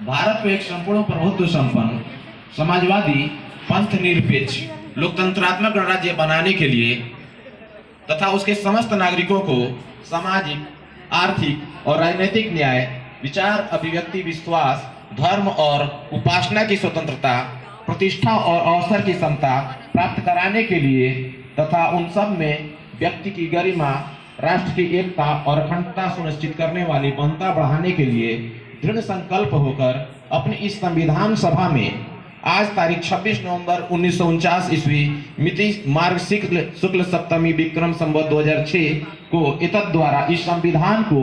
भारत को एक संपूर्ण प्रभुत्व संपन्न समाजवादी पंथ निरपेक्ष लोकतंत्रात्मक गणराज्य बनाने के लिए तथा उसके समस्त नागरिकों को सामाजिक, आर्थिक और राजनीतिक न्याय, विचार, अभिव्यक्ति, विश्वास, धर्म और उपासना की स्वतंत्रता, प्रतिष्ठा और अवसर की समता प्राप्त कराने के लिए तथा उन सब में व्यक्ति की गरिमा, राष्ट्र की एकता और अखंडता सुनिश्चित करने वाली बहुमतता बढ़ाने के लिए दृढ़ संकल्प होकर अपनी इस संविधान सभा में आज तारीख 26 नवंबर 1949 ईस्वी मिति मार्ग शुक्ल सप्तमी विक्रम संवत 2006 को एतद द्वारा इस संविधान को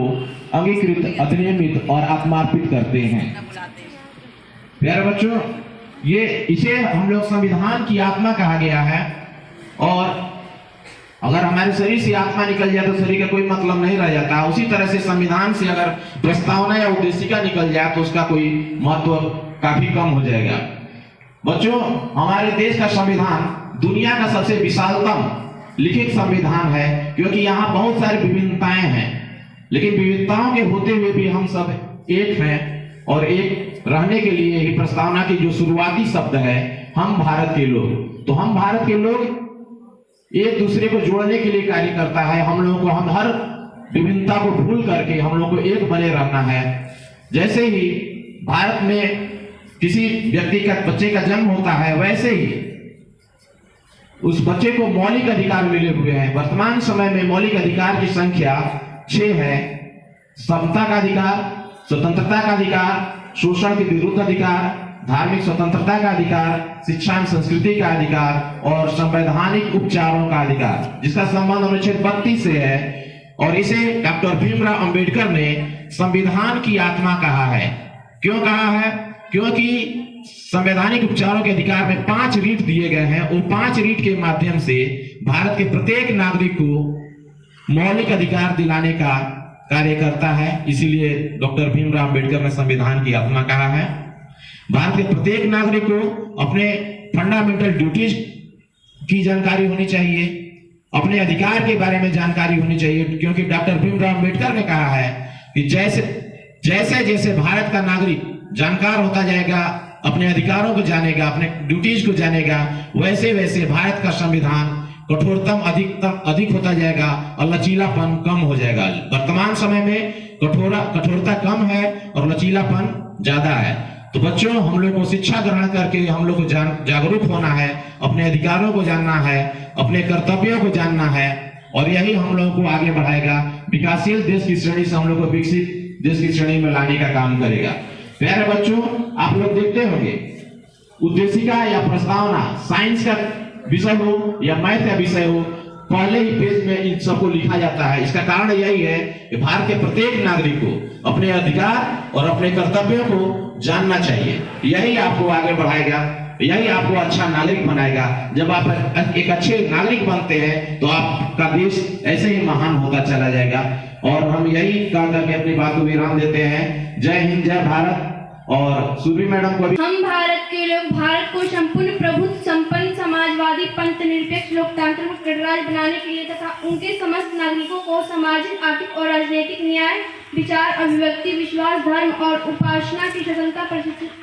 अंगीकृत, अधिनियमित और आत्मार्पित करते हैं। प्यारे बच्चों, इसे हम लोग संविधान की आत्मा कहा गया है। और अगर हमारे शरीर से आत्मा निकल जाए तो शरीर का कोई मतलब नहीं रह जाता। उसी तरह से संविधान से अगर प्रस्तावना या उद्देशिका निकल जाए तो उसका कोई महत्व काफी कम हो जाएगा। बच्चों, हमारे देश का संविधान दुनिया का सबसे विशालतम लिखित संविधान है, क्योंकि यहाँ बहुत सारी विभिन्नताएं हैं, लेकिन विविधताओं के होते हुए भी हम सब एक हैं। और एक रहने के लिए ही प्रस्तावना की जो शुरुआती शब्द है, हम भारत के लोग। तो हम भारत के लोग एक दूसरे को जोड़ने के लिए कार्य करता है। हम लोगों को, हम हर विभिन्नता को भूल करके हम लोगों को एक बने रहना है। जैसे ही भारत में किसी व्यक्ति का, बच्चे का जन्म होता है, वैसे ही उस बच्चे को मौलिक अधिकार मिले हुए हैं। वर्तमान समय में मौलिक अधिकार की संख्या 6 है। समता का अधिकार, स्वतंत्रता का अधिकार, शोषण के विरुद्ध अधिकार, धार्मिक स्वतंत्रता का अधिकार, शिक्षा एवं संस्कृति का अधिकार और संवैधानिक उपचारों का अधिकार, जिसका संबंध अनुच्छेद 32 से है। और इसे डॉक्टर भीमराव अंबेडकर ने संविधान की आत्मा कहा है। क्यों कहा है? क्योंकि संवैधानिक उपचारों के अधिकार में 5 रीट दिए गए हैं। वो 5 रीट के माध्यम से भारत के प्रत्येक नागरिक को मौलिक अधिकार दिलाने का कार्य करता है। इसीलिए डॉक्टर भीमराव अंबेडकर ने संविधान की आत्मा कहा है। भारत के प्रत्येक नागरिक को अपने फंडामेंटल ड्यूटीज की जानकारी होनी चाहिए, अपने अधिकार के बारे में जानकारी होनी चाहिए, क्योंकि डॉक्टर भीमराव अंबेडकर ने कहा है कि जैसे जैसे भारत का नागरिक जानकार होता जाएगा, अपने अधिकारों को जानेगा, अपने ड्यूटीज को जानेगा, वैसे वैसे भारत का संविधान कठोरतम अधिक होता जाएगा और लचीलापन कम हो जाएगा। वर्तमान समय में कठोरता कम है और लचीलापन ज्यादा है। तो बच्चों, हम लोग को शिक्षा ग्रहण करके हम लोग को जागरूक होना है, अपने अधिकारों को जानना है, अपने कर्तव्यों को जानना है, और यही हम लोगों को आगे बढ़ाएगा। विकासशील देश की श्रेणी से हम लोग को विकसित देश की श्रेणी में लाने का काम करेगा। प्यारे बच्चों, आप लोग देखते होंगे उद्देशिका या प्रस्तावना साइंस का विषय हो या मैथ का विषय हो, पहले ही पेज में इन सबको लिखा जाता है। इसका कारण यही है कि भारत के प्रत्येक नागरिक को अपने अधिकार और अपने कर्तव्यों को जानना चाहिए। यही आपको आगे बढ़ाएगा, यही आपको अच्छा नागरिक बनाएगा। जब आप एक अच्छे नागरिक बनते हैं तो आपका देश ऐसे ही महान होता चला जाएगा। और हम यही कह करके अपनी बात को विराम देते हैं। जय हिंद, जय भारत। और सूर्य मैडम को भी हम भारत के लोग भारत को संपूर्ण प्रभुत्व संपन्न समाजवादी पंथ निरपेक्ष लोकतांत्रिक गणराज्य बनाने के लिए तथा उनके समस्त नागरिकों को सामाजिक, आर्थिक और राजनीतिक न्याय, विचार, अभिव्यक्ति, विश्वास, धर्म और उपासना की स्वतंत्रता,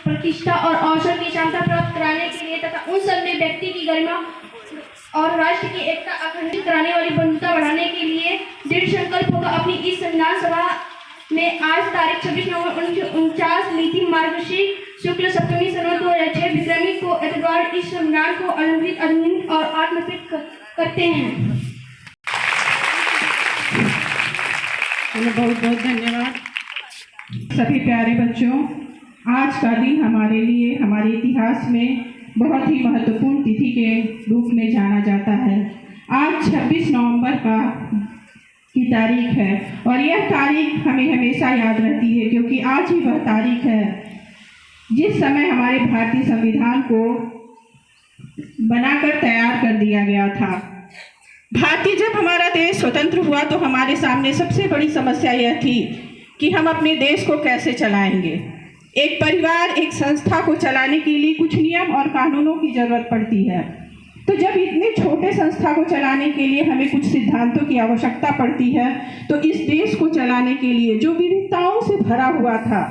प्रतिष्ठा और अवसर की क्षमता प्राप्त कराने के लिए तथा उन सब में व्यक्ति की गरिमा और राष्ट्र की एकता अखंडित कराने वाली बहुमतता बढ़ाने के लिए दृढ़ संकल्प होकर अपनी इस संविधान सभा में आज तारीख 26 नवंबर 1949 मिति मार्ग शुक्ल सप्तमी संवत 2006 विक्रमी को एतद्वारा इस संविधान को अलंकृत, अधिनियमित और आत्मकृत करते हैं। बहुत बहुत धन्यवाद। सभी प्यारे बच्चों, आज का दिन हमारे लिए हमारे इतिहास में बहुत ही महत्वपूर्ण तिथि के रूप में जाना जाता है। आज 26 नवंबर की तारीख है और यह तारीख हमें हमेशा याद रहती है, क्योंकि आज ही वह तारीख है जिस समय हमारे भारतीय संविधान को बनाकर तैयार कर दिया गया था। जब हमारा देश स्वतंत्र हुआ तो हमारे सामने सबसे बड़ी समस्या यह थी कि हम अपने देश को कैसे चलाएंगे। एक परिवार, एक संस्था को चलाने के लिए कुछ नियम और कानूनों की जरूरत पड़ती है। तो जब इतने छोटे संस्था को चलाने के लिए हमें कुछ सिद्धांतों की आवश्यकता पड़ती है, तो इस देश को चलाने के लिए जो विविधताओं से भरा हुआ था,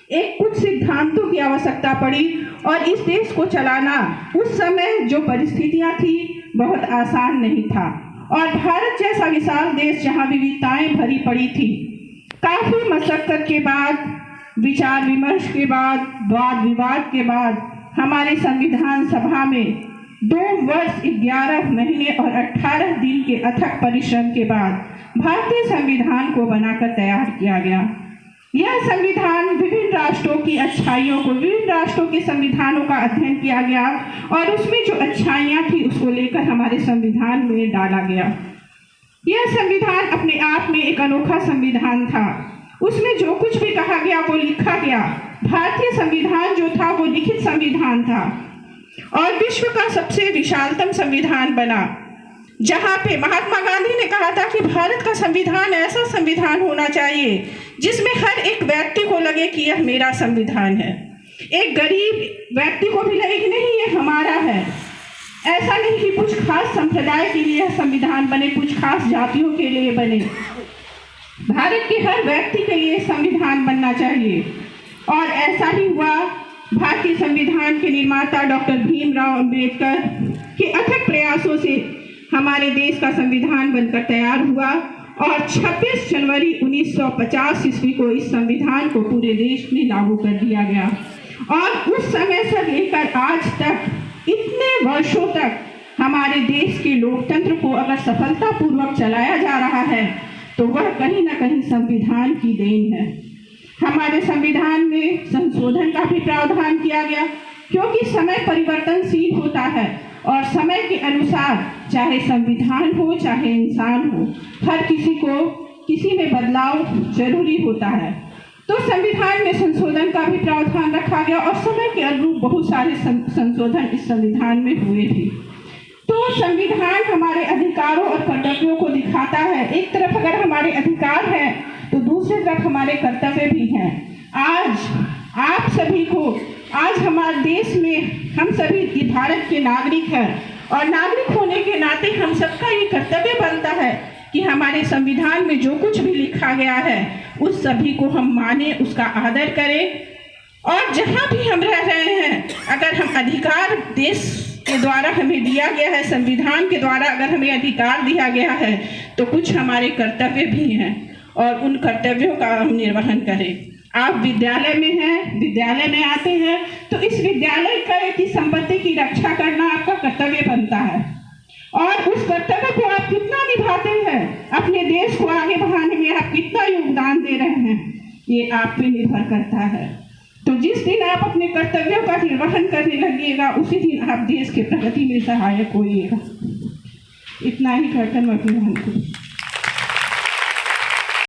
एक कुछ सिद्धांतों की आवश्यकता पड़ी और इस देश को चलाना उस समय जो परिस्थितियां थी बहुत आसान नहीं था। और भारत जैसा विशाल देश जहां विविधताएं भरी पड़ी थी, काफी मशक्कत के बाद, विचार विमर्श के बाद, वाद विवाद के बाद हमारे संविधान सभा में 2 वर्ष 11 महीने और 18 दिन के अथक परिश्रम के बाद भारतीय संविधान को बनाकर तैयार किया गया। यह संविधान विभिन्न राष्ट्रों की अच्छाइयों को, विभिन्न राष्ट्रों के संविधानों का अध्ययन किया गया और उसमें जो अच्छाइयाँ थी उसको लेकर हमारे संविधान में डाला गया। यह संविधान अपने आप में एक अनोखा संविधान था। उसमें जो कुछ भी कहा गया वो लिखा गया। भारतीय संविधान जो था वो लिखित संविधान था और विश्व का सबसे विशालतम संविधान बना, जहाँ पे महात्मा गांधी ने कहा था कि भारत का संविधान ऐसा संविधान होना चाहिए जिसमें हर एक व्यक्ति को लगे कि यह मेरा संविधान है। एक गरीब व्यक्ति को भी लगे कि नहीं ये हमारा है। ऐसा नहीं कि कुछ खास संप्रदाय के लिए संविधान बने, कुछ खास जातियों के लिए बने। भारत के हर व्यक्ति के लिए संविधान बनना चाहिए और ऐसा ही हुआ। भारतीय संविधान के निर्माता डॉक्टर भीमराव अंबेडकर के अथक प्रयासों से हमारे देश का संविधान बनकर तैयार हुआ और 26 जनवरी 1950 ईस्वी को इस संविधान को पूरे देश में लागू कर दिया गया। और उस समय से लेकर आज तक, इतने वर्षों तक हमारे देश के लोकतंत्र को अगर सफलतापूर्वक चलाया जा रहा है तो वह कहीं ना कहीं संविधान की देन है। हमारे संविधान में संशोधन का भी प्रावधान किया गया, क्योंकि समय परिवर्तनशील होता है और समय के अनुसार चाहे संविधान हो चाहे इंसान हो, हर किसी को किसी में बदलाव जरूरी होता है। तो संविधान में संशोधन का भी प्रावधान रखा गया और समय के अनुरूप बहुत सारे संशोधन इस संविधान में हुए भी। तो संविधान हमारे अधिकारों और कर्तव्यों को दिखाता है। एक तरफ अगर हमारे अधिकार हैं तो दूसरी तरफ हमारे कर्तव्य भी हैं। आज आप सभी को, आज हमारे देश में हम सभी भारत के नागरिक हैं और नागरिक होने के नाते हम सबका ये कर्तव्य बनता है कि हमारे संविधान में जो कुछ भी लिखा गया है उस सभी को हम माने, उसका आदर करें। और जहाँ भी हम रह रहे हैं, अगर हम अधिकार देश के द्वारा हमें दिया गया है, संविधान के द्वारा अगर हमें अधिकार दिया गया है तो कुछ हमारे कर्तव्य भी हैं और उन कर्तव्यों का हम निर्वहन करें। आप विद्यालय में हैं, विद्यालय में आते हैं तो इस विद्यालय की संपत्ति की रक्षा करना आपका कर्तव्य बनता है और उस कर्तव्य को आप कितना निभाते हैं, अपने देश को आगे बढ़ाने में आप कितना योगदान दे रहे हैं, ये आप पे निर्भर करता है। तो जिस दिन आप अपने कर्तव्यों का निर्वहन करने लगिएगा उसी दिन आप देश के प्रगति में सहायक होइएगा। इतना ही कहकर मैं अपने